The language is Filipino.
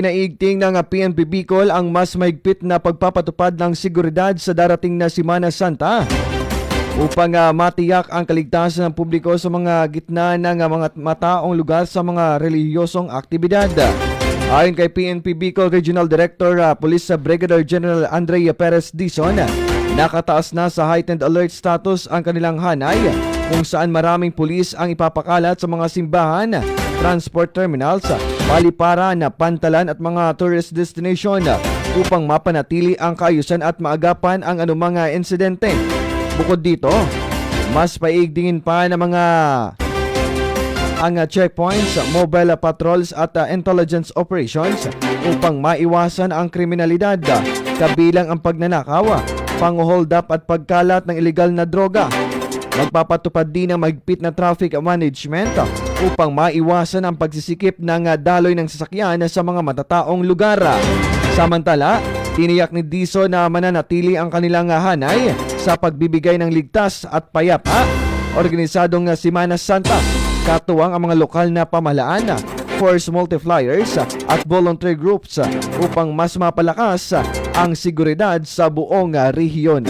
Pinaigting ng PNP Bicol ang mas mahigpit na pagpapatupad ng seguridad sa darating na Semana Santa upang matiyak ang kaligtasan ng publiko sa mga gitna ng mga mataong lugar sa mga relihiyosong aktibidad. Ayon kay PNP Bicol Regional Director Police Brigadier General Andrea Perez Dizon, nakataas na sa heightened alert status ang kanilang hanay kung saan maraming pulis ang ipapakalat sa mga simbahan, transport terminals, paliparan, pantalan at mga tourist destination upang mapanatili ang kaayusan at maagapan ang anumang insidente. Bukod dito, mas paigtingin pa ng mga checkpoints, mobile patrols at intelligence operations upang maiwasan ang kriminalidad, kabilang ang pagnanakaw, pang-hold up at pagkalat ng ilegal na droga. Magpapatupad din ng mahigpit na traffic management upang maiwasan ang pagsisikip ng daloy ng sasakyan sa mga matataong lugar. Samantala, tiniyak ni Dizon na mananatili ang kanilang hanay sa pagbibigay ng ligtas at payapa, organisadong Semana Santa, katuwang ang mga lokal na pamahalaan, force multipliers at volunteer groups upang mas mapalakas ang seguridad sa buong rehiyon.